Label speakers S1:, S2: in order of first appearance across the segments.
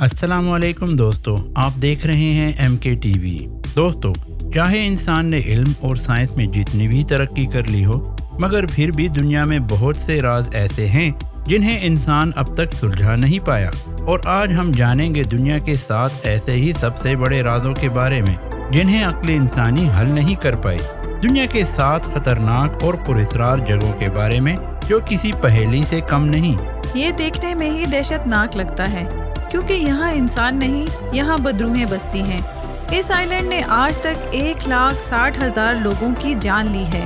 S1: अस्सलाम वालेकुम दोस्तों, आप देख रहे हैं MK TV। दोस्तों, चाहे इंसान ने इल्म और साइंस में जितनी भी तरक्की कर ली हो, मगर फिर भी दुनिया में बहुत से राज ऐसे हैं जिन्हें इंसान अब तक सुलझा नहीं पाया। और आज हम जानेंगे दुनिया के 7 ऐसे ही सबसे बड़े राजों के बारे में जिन्हें अक्ल इंसानी हल नहीं कर पाई। दुनिया के 7 खतरनाक और पुरस्कार जगहों के बारे में जो किसी पहेली से कम नहीं।
S2: ये देखने में ही दहशतनाक लगता है, क्योंकि यहाँ इंसान नहीं, यहाँ बदरूहें बसती हैं। इस आइलैंड ने आज तक 1,60,000 लोगों की जान ली है।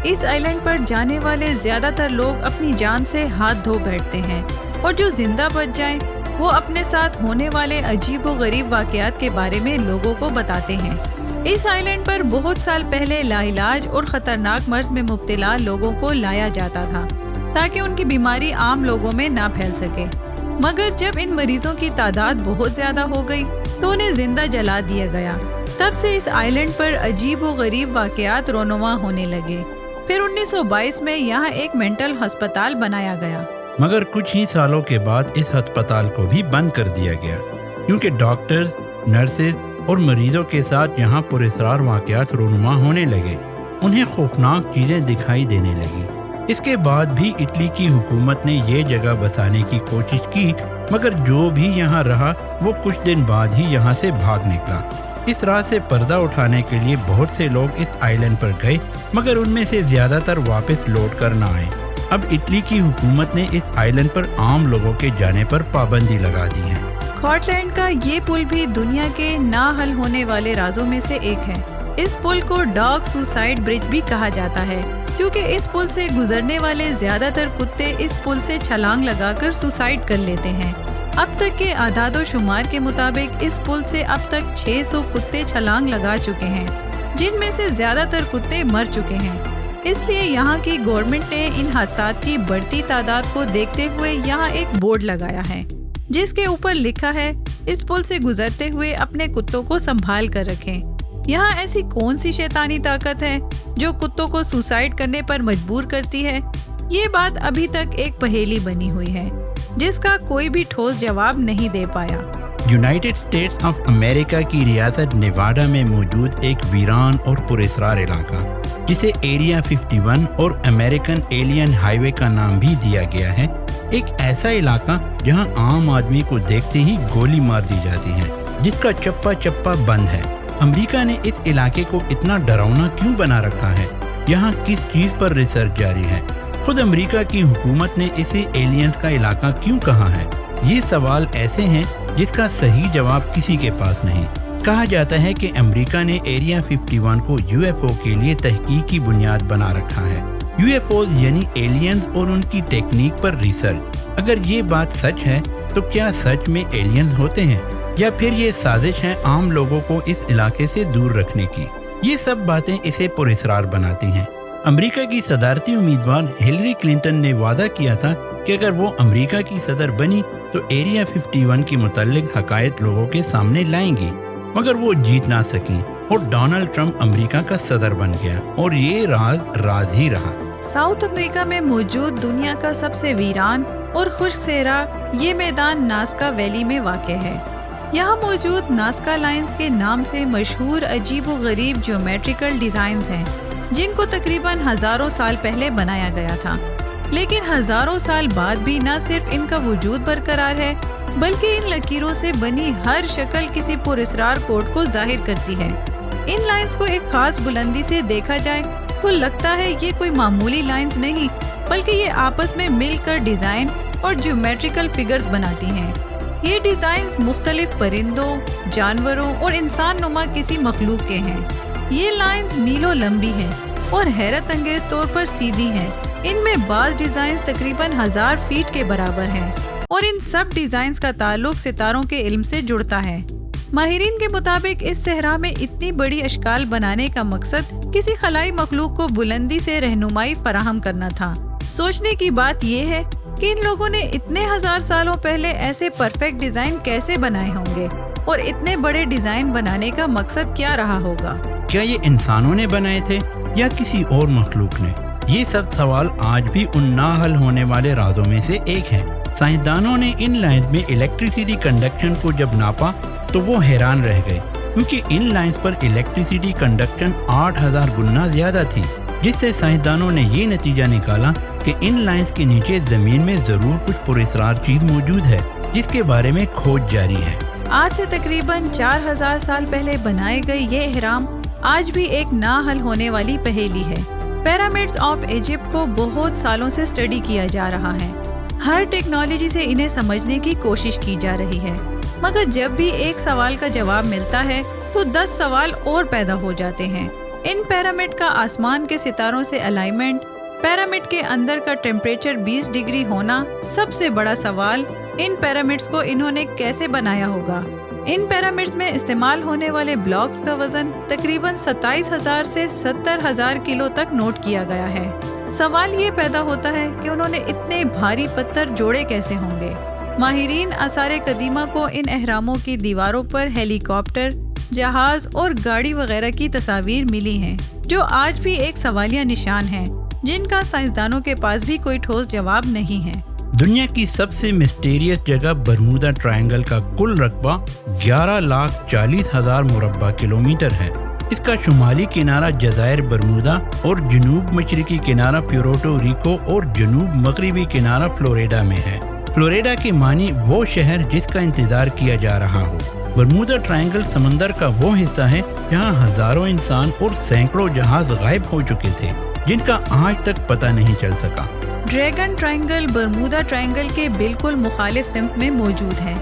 S2: इस आइलैंड पर जाने वाले ज्यादातर लोग अपनी जान से हाथ धो बैठते हैं, और जो जिंदा बच जाएं, वो अपने साथ होने वाले अजीब व गरीब वाकयात के बारे में लोगों को बताते हैं। इस आइलैंड पर बहुत साल पहले लाइलाज और खतरनाक मर्ज में मुब्तला लोगों को लाया जाता था, ताकि उनकी बीमारी आम लोगों में ना फैल सके। मगर जब इन मरीजों की तादाद बहुत ज्यादा हो गई तो उन्हें जिंदा जला दिया गया। तब से इस आइलैंड पर अजीब व गरीब वाकयात रोनुमा होने लगे। फिर 1922 में यहाँ एक मेंटल अस्पताल बनाया गया,
S1: मगर कुछ ही सालों के बाद इस अस्पताल को भी बंद कर दिया गया, क्योंकि डॉक्टर्स, नर्सेज और मरीजों के साथ यहाँ पुरस्कार वाकयात रोनुमा होने लगे। उन्हें खौफनाक चीजें दिखाई देने लगी। इसके बाद भी इटली की हुकूमत ने ये जगह बसाने की कोशिश की, मगर जो भी यहाँ रहा वो कुछ दिन बाद ही यहाँ से भाग निकला। इस रात से पर्दा उठाने के लिए बहुत से लोग इस आइलैंड पर गए, मगर उनमें से ज्यादातर वापस लौट कर ना आए। अब इटली की हुकूमत ने इस आइलैंड पर आम लोगों के जाने पर पाबंदी लगा दी है।
S2: स्कॉटलैंड का ये पुल भी दुनिया के ना हल होने वाले राजों में से एक है। इस पुल को डॉग सुसाइड ब्रिज भी कहा जाता है, क्योंकि इस पुल से गुजरने वाले ज्यादातर कुत्ते इस पुल से छलांग लगाकर सुसाइड कर लेते हैं। अब तक के आदादो शुमार के मुताबिक इस पुल से अब तक 600 कुत्ते छलांग लगा चुके हैं, जिनमें से ज्यादातर कुत्ते मर चुके हैं। इसलिए यहाँ की गवर्नमेंट ने इन हादसात की बढ़ती तादाद को देखते हुए यहाँ एक बोर्ड लगाया है, जिसके ऊपर लिखा है, इस पुल से गुजरते हुए अपने कुत्तों को संभाल कर रखें। यहाँ ऐसी कौन सी शैतानी ताकत है जो कुत्तों को सुसाइड करने पर मजबूर करती है? ये बात अभी तक एक पहेली बनी हुई है, जिसका कोई भी ठोस जवाब नहीं दे पाया।
S1: यूनाइटेड स्टेट्स ऑफ अमेरिका की रियासत नेवाडा में मौजूद एक वीरान और पुरस्कार इलाका, जिसे एरिया 51 और अमेरिकन एलियन हाईवे का नाम भी दिया गया है, एक ऐसा इलाका जहां आम आदमी को देखते ही गोली मार दी जाती है, जिसका चप्पा चप्पा बंद है। अमेरिका ने इस इलाके को इतना डरावना क्यों बना रखा है? यहाँ किस चीज पर रिसर्च जारी है? खुद अमेरिका की हुकूमत ने इसे एलियंस का इलाका क्यों कहा है? ये सवाल ऐसे हैं जिसका सही जवाब किसी के पास नहीं। कहा जाता है कि अमेरिका ने एरिया 51 को UFO के लिए तहकीक की बुनियाद बना रखा है। UFOs यानी एलियंस और उनकी टेक्निक पर रिसर्च। अगर ये बात सच है तो क्या सच में एलियंस होते हैं, या फिर ये साजिश है आम लोगों को इस इलाके से दूर रखने की? ये सब बातें इसे पुरस्कार बनाती हैं। अमेरिका की सदारती उम्मीदवार हिलरी क्लिंटन ने वादा किया था कि अगर वो अमेरिका की सदर बनी तो एरिया 51 की मुताल्लिक हकायत लोगों के सामने लाएंगी, मगर वो जीत ना सकी और डोनाल्ड ट्रंप अमेरिका का सदर बन गया, और ये राज ही रहा।
S2: साउथ अमेरिका में मौजूद दुनिया का सबसे वीरान और खुशसेरा ये मैदान नास्का वैली में वाक़ है। यहाँ मौजूद नास्का लाइन्स के नाम से मशहूर अजीब व गरीब ज्योमेट्रिकल डिजाइन्स हैं, जिनको तकरीबन हजारों साल पहले बनाया गया था। लेकिन हजारों साल बाद भी न सिर्फ इनका वजूद बरकरार है, बल्कि इन लकीरों से बनी हर शक्ल किसी पुरस्कार कोड को जाहिर करती है। इन लाइन्स को एक खास बुलंदी से देखा जाए तो लगता है ये कोई मामूली लाइन्स नहीं, बल्कि ये आपस में मिलकर डिजाइन और ज्योमेट्रिकल फिगर्स बनाती हैं। ये डिजाइन्स मुख्तलिफ परिंदों, जानवरों और इंसान नुमा किसी मखलूक के हैं। ये लाइन्स मीलों लंबी हैं और हैरत अंगेज तौर पर सीधी हैं। इनमें बाज़ डिजाइन्स तकरीबन 1000 फीट के बराबर हैं, और इन सब डिजाइन्स का ताल्लुक सितारों के इल्म से जुड़ता है। माहिरीन के मुताबिक इस सहरा में इतनी बड़ी अशकाल बनाने का मकसद किसी खलाई मखलूक को बुलंदी से रहनुमाई फराहम करना था। सोचने की बात यह है कि इन लोगों ने इतने 1000 सालों पहले ऐसे परफेक्ट डिजाइन कैसे बनाए होंगे, और इतने बड़े डिजाइन बनाने का मकसद क्या रहा होगा?
S1: क्या ये इंसानों ने बनाए थे या किसी और मखलूक ने? ये सब सवाल आज भी उन ना हल होने वाले राजों में से एक है। سائنسدانوں نے ان لائنز میں الیکٹریسٹی کنڈکشن کو جب ناپا تو وہ حیران رہ گئے، کیونکہ ان لائنز پر الیکٹریسٹی کنڈکشن 8000 گنا زیادہ تھی، جس سے سائنسدانوں نے یہ نتیجہ نکالا کہ ان لائنز کے نیچے زمین میں ضرور کچھ پراسرار چیز موجود ہے جس کے بارے میں کھوج جاری ہے۔
S2: آج سے تقریباً 4000 سال پہلے بنائے گئے یہ اہرام آج بھی ایک نہ حل ہونے والی پہیلی ہے۔ پیرامڈز آف ایجپٹ کو بہت سالوں سے اسٹڈی کیا جا رہا ہے، ہر ٹیکنالوجی سے انہیں سمجھنے کی کوشش کی جا رہی ہے، مگر جب بھی ایک سوال کا جواب ملتا ہے تو 10 سوال اور پیدا ہو جاتے ہیں۔ ان پیرامڈ کا آسمان کے ستاروں سے الائنمنٹ، پیرامڈ کے اندر کا ٹیمپریچر 20 ڈگری ہونا، سب سے بڑا سوال ان پیرامڈز کو انہوں نے کیسے بنایا ہوگا۔ ان پیرامڈز میں استعمال ہونے والے بلاکس کا وزن تقریباً 27,000 سے 70,000 کلو تک نوٹ کیا گیا ہے۔ سوال یہ پیدا ہوتا ہے کہ انہوں نے اتنے بھاری پتھر جوڑے کیسے ہوں گے۔ ماہرین آثار قدیمہ کو ان اہراموں کی دیواروں پر ہیلی کاپٹر، جہاز اور گاڑی وغیرہ کی تصاویر ملی ہیں، جو آج بھی ایک سوالیہ نشان ہیں، جن کا سائنسدانوں کے پاس بھی کوئی ٹھوس جواب نہیں ہے۔
S1: دنیا کی سب سے مسٹیریس جگہ برمودا ٹرائنگل کا کل رقبہ 11,40,000 مربع کلومیٹر ہے۔ اس کا شمالی کنارہ جزائر برمودا اور جنوب مشرقی کنارہ پیورٹو ریکو اور جنوب مغربی کنارہ فلوریڈا میں ہے۔ فلوریڈا کے معنی وہ شہر جس کا انتظار کیا جا رہا ہو۔ برمودا ٹرائنگل سمندر کا وہ حصہ ہے جہاں ہزاروں انسان اور سینکڑوں جہاز غائب ہو چکے تھے، جن کا آج تک پتہ نہیں چل سکا۔
S2: ڈریگن ٹرائنگل برمودا ٹرائنگل کے بالکل مخالف سمت میں موجود ہے۔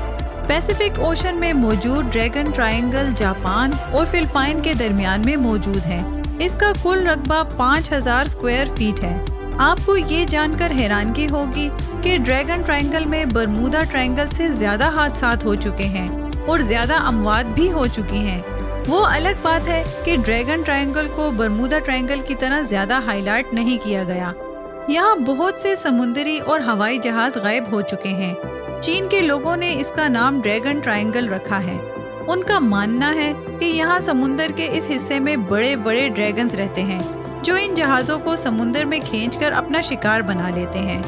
S2: پیسیفک اوشن میں موجود ڈریگن ٹرائنگل جاپان اور فلپائن کے درمیان میں موجود ہے۔ اس کا کل رقبہ 5000 اسکوائر فیٹ ہے۔ آپ کو یہ جان کر حیرانگی ہوگی کہ ڈریگن ٹرائنگل میں برمودا ٹرائنگل سے زیادہ حادثات ہو چکے ہیں اور زیادہ اموات بھی ہو چکی ہیں۔ وہ الگ بات ہے کہ ڈریگن ٹرائنگل کو برمودا ٹرائنگل کی طرح زیادہ ہائی لائٹ نہیں کیا گیا۔ یہاں بہت سے سمندری اور ہوائی جہاز غائب ہو چکے ہیں۔ چین کے لوگوں نے اس کا نام ڈریگن ٹرائنگل رکھا ہے۔ ان کا ماننا ہے کہ یہاں سمندر کے اس حصے میں بڑے بڑے ڈریگنز رہتے ہیں، جو ان جہازوں کو سمندر میں کھینچ کر اپنا شکار بنا لیتے ہیں،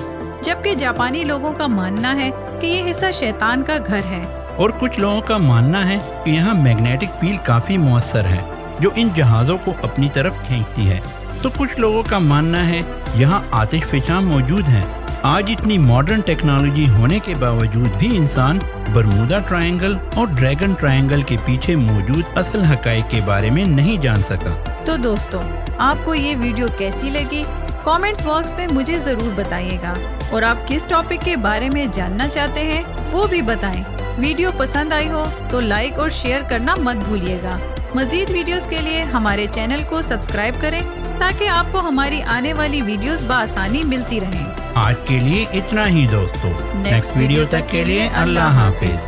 S2: جبکہ جاپانی لوگوں کا ماننا ہے کہ یہ حصہ شیطان کا گھر ہے۔
S1: اور کچھ لوگوں کا ماننا ہے کہ یہاں میگنیٹک فیلڈ کافی مؤثر ہے جو ان جہازوں کو اپنی طرف کھینچتی ہے۔ تو کچھ لوگوں کا ماننا ہے یہاں آتش فشاں موجود ہیں۔ آج اتنی ماڈرن ٹیکنالوجی ہونے کے باوجود بھی انسان برمودا ٹرائنگل اور ڈریگن ٹرائنگل کے پیچھے موجود اصل حقائق کے بارے میں نہیں جان سکا۔
S2: تو دوستو، آپ کو یہ ویڈیو کیسی لگی؟ کامنٹس باکس میں مجھے ضرور بتائیے گا، اور آپ کس ٹاپک کے بارے میں جاننا چاہتے ہیں وہ بھی بتائیں۔ ویڈیو پسند آئی ہو تو لائک اور شیئر کرنا مت بھولیے گا۔ مزید ویڈیوز کے لیے ہمارے چینل کو سبسکرائب کریں تاکہ آپ کو ہماری آنے والی ویڈیوز بآسانی ملتی رہیں۔
S1: آج کے لیے اتنا ہی دوستو، نیکسٹ ویڈیو تک کے لیے اللہ حافظ۔